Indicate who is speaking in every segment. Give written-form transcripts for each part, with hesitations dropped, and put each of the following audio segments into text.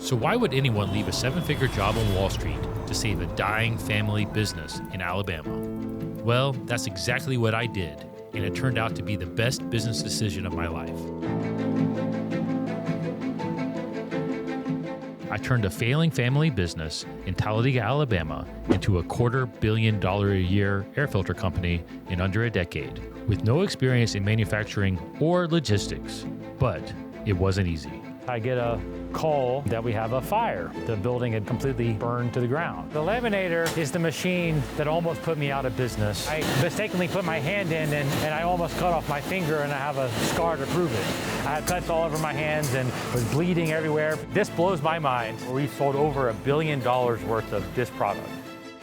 Speaker 1: So why would anyone leave a seven-figure job on Wall Street to save a dying family business in Alabama? Well, that's exactly what I did, and it turned out to be the best business decision of my life. I turned a failing family business in Talladega, Alabama, into a $250 million a year air filter company in under a decade, with no experience in manufacturing or logistics. But it wasn't easy. I get a call that we have a fire. The building had completely burned to the ground. The laminator is the machine that almost put me out of business. I mistakenly put my hand in and I almost cut off my finger, and I have a scar to prove it. I had cuts all over my hands and was bleeding everywhere. This blows my mind. We've sold over $1 billion worth of this product.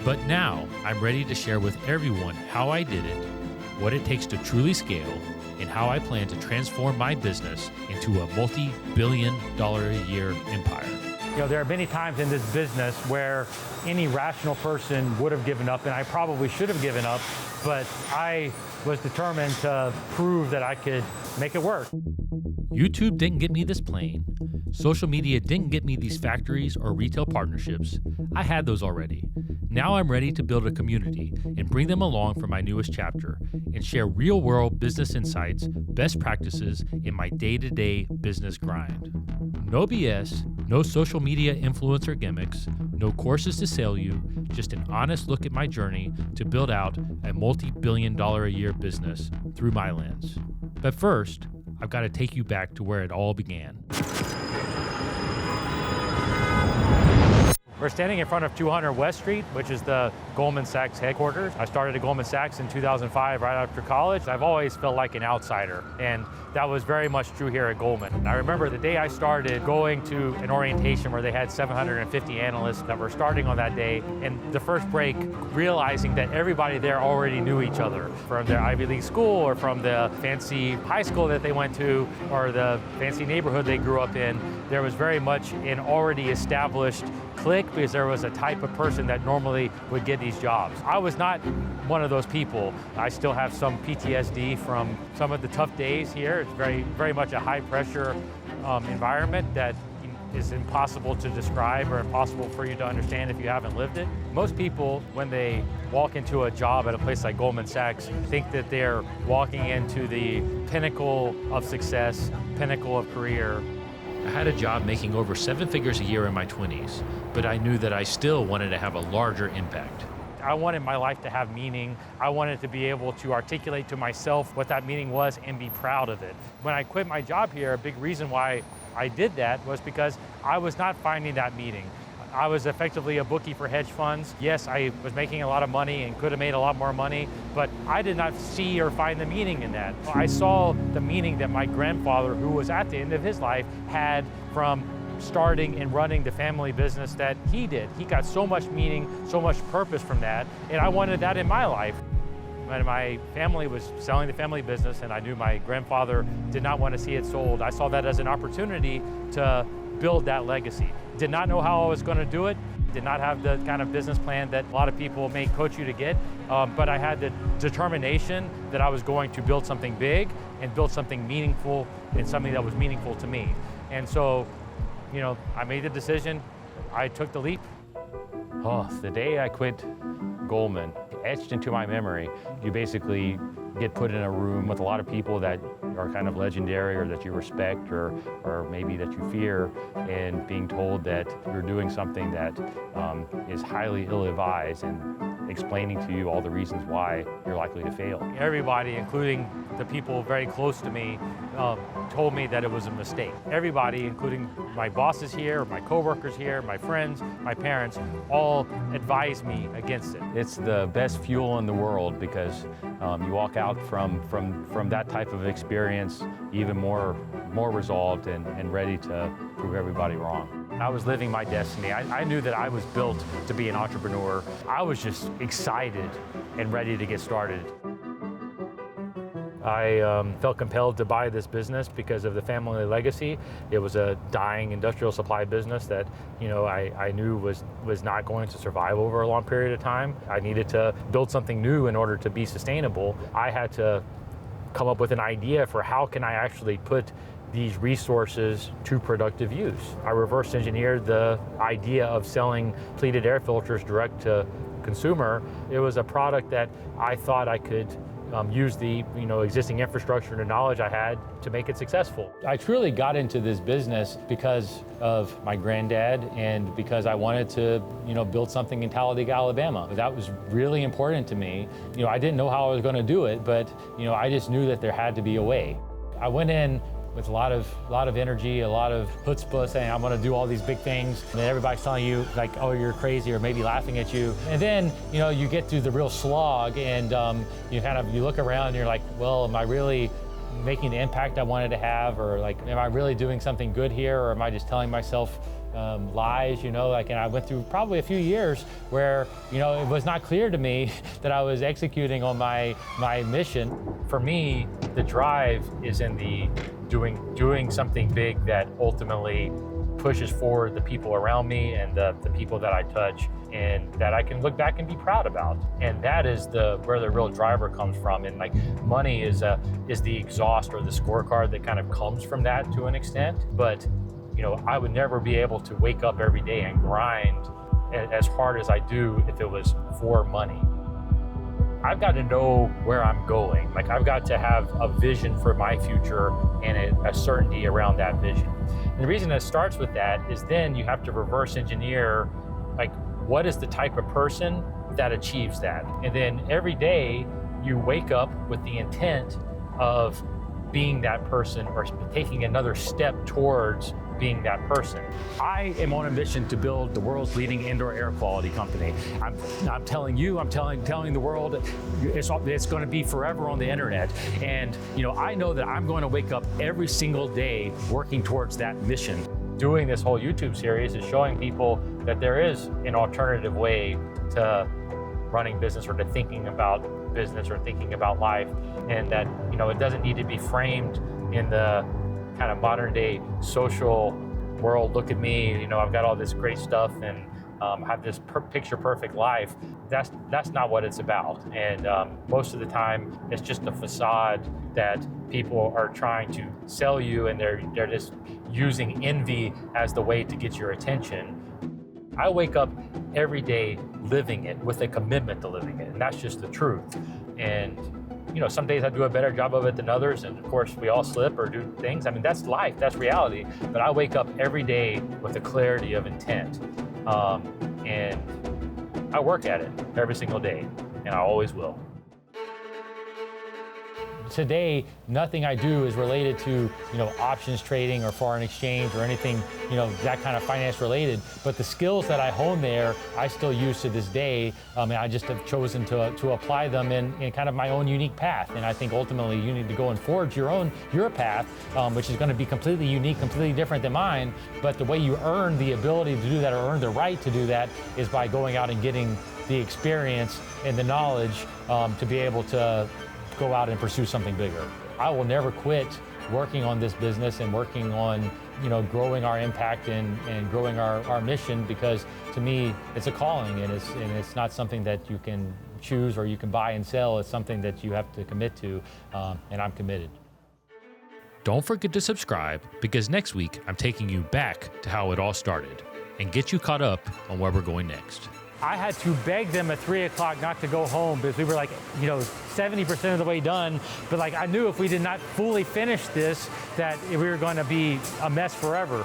Speaker 1: But now I'm ready to share with everyone how I did it, what it takes to truly scale, and how I plan to transform my business into a multi-billion-dollar-a-year empire. You know, there are many times in this business where any rational person would have given up, and I probably should have given up, but I was determined to prove that I could make it work. YouTube didn't get me this plane. Social media didn't get me these factories or retail partnerships. I had those already. Now I'm ready to build a community and bring them along for my newest chapter and share real-world business insights, best practices in my day-to-day business grind. No BS, no social media influencer gimmicks, no courses to sell you, just an honest look at my journey to build out a multi-billion-dollar-a-year business through my lens. But first, I've got to take you back to where it all began. We're standing in front of 200 West Street, which is the Goldman Sachs headquarters. I started at Goldman Sachs in 2005, right after college. I've always felt like an outsider, and that was very much true here at Goldman. I remember the day I started going to an orientation where they had 750 analysts that were starting on that day, and the first break, realizing that everybody there already knew each other from their Ivy League school or from the fancy high school that they went to or the fancy neighborhood they grew up in. There was very much an already established clique because there was a type of person that normally would get these jobs. I was not one of those people. I still have some PTSD from some of the tough days here. It's very much a high pressure environment that is impossible to describe or impossible for you to understand if you haven't lived it. Most people, when they walk into a job at a place like Goldman Sachs, think that they're walking into the pinnacle of success, pinnacle of career. I had a job making over 7 figures a year in my 20s, but I knew that I still wanted to have a larger impact. I wanted my life to have meaning. I wanted to be able to articulate to myself what that meaning was and be proud of it. When I quit my job here, a big reason why I did that was because I was not finding that meaning. I was effectively a bookie for hedge funds. Yes, I was making a lot of money and could have made a lot more money, but I did not see or find the meaning in that. I saw the meaning that my grandfather, who was at the end of his life, had from starting and running the family business that he did. He got so much meaning, so much purpose from that, and I wanted that in my life. When my family was selling the family business and I knew my grandfather did not want to see it sold, I saw that as an opportunity to build that legacy. Did not know how I was going to do it, did not have the kind of business plan that a lot of people may coach you to get, but I had the determination that I was going to build something big and build something meaningful and something that was meaningful to me. And so, you know, I made the decision, I took the leap. Oh, the day I quit Goldman, etched into my memory, you basically get put in a room with a lot of people that are kind of legendary or that you respect or maybe that you fear, and being told that you're doing something that is highly ill-advised and explaining to you all the reasons why you're likely to fail. Everybody, including the people very close to me, told me that it was a mistake. Everybody, including my bosses here, my coworkers here, my friends, my parents, all advised me against it. It's the best fuel in the world because you walk out from that type of experience even more resolved and ready to prove everybody wrong. I was living my destiny. I knew that I was built to be an entrepreneur. I was just excited and ready to get started. I felt compelled to buy this business because of the family legacy. It was a dying industrial supply business that, you know, I knew was not going to survive over a long period of time. I needed to build something new in order to be sustainable. I had to come up with an idea for how can I actually put these resources to productive use. I reverse engineered the idea of selling pleated air filters direct to consumer. It was a product that I thought I could use the existing infrastructure and the knowledge I had to make it successful. I truly got into this business because of my granddad and because I wanted to build something in Talladega, Alabama. That was really important to me. I didn't know how I was going to do it, but I just knew that there had to be a way. I went in with a lot of energy, a lot of chutzpah, saying I'm going to do all these big things, and then everybody's telling you like, oh, you're crazy, or maybe laughing at you. And then you get through the real slog, and you look around and you're like, well, am I really making the impact I wanted to have, or like, am I really doing something good here, or am I just telling myself lies? And I went through probably a few years where it was not clear to me that I was executing on my mission. For me, the drive is in the doing something big that ultimately pushes forward the people around me and the people that I touch, and that I can look back and be proud about. And that is where the real driver comes from. And like, money is the exhaust or the scorecard that kind of comes from that to an extent. But I would never be able to wake up every day and grind as hard as I do if it was for money. I've got to know where I'm going. Like, I've got to have a vision for my future and a certainty around that vision. And the reason it starts with that is then you have to reverse engineer, like, what is the type of person that achieves that? And then every day you wake up with the intent of being that person or taking another step towards being that person. I am on a mission to build the world's leading indoor air quality company. I'm telling you, I'm telling the world, it's going to be forever on the internet. And I know that I'm going to wake up every single day working towards that mission. Doing this whole YouTube series is showing people that there is an alternative way to running business, or to thinking about business, or thinking about life, and that it doesn't need to be framed in the kind of modern day social world. Look at me, I've got all this great stuff and have this picture perfect life. That's not what it's about. And most of the time it's just a facade that people are trying to sell you, and they're just using envy as the way to get your attention. I wake up every day living it with a commitment to living it, and that's just the truth. And some days I do a better job of it than others, and of course we all slip or do things. I mean, that's life, that's reality. But I wake up every day with a clarity of intent, and I work at it every single day, and I always will. Today, nothing I do is related to, options trading or foreign exchange or anything, that kind of finance related. But the skills that I hone there, I still use to this day. And I just have chosen to apply them in kind of my own unique path. And I think ultimately you need to go and forge your path, which is going to be completely unique, completely different than mine. But the way you earn the ability to do that, or earn the right to do that, is by going out and getting the experience and the knowledge to be able to go out and pursue something bigger. I will never quit working on this business and working on, growing our impact and growing our mission, because to me, it's a calling, and it's not something that you can choose or you can buy and sell. It's something that you have to commit to, and I'm committed.
Speaker 2: Don't forget to subscribe, because next week I'm taking you back to how it all started and get you caught up on where we're going next.
Speaker 1: I had to beg them at 3 o'clock not to go home, because we were like, 70% of the way done. But like, I knew if we did not fully finish this, that we were going to be a mess forever.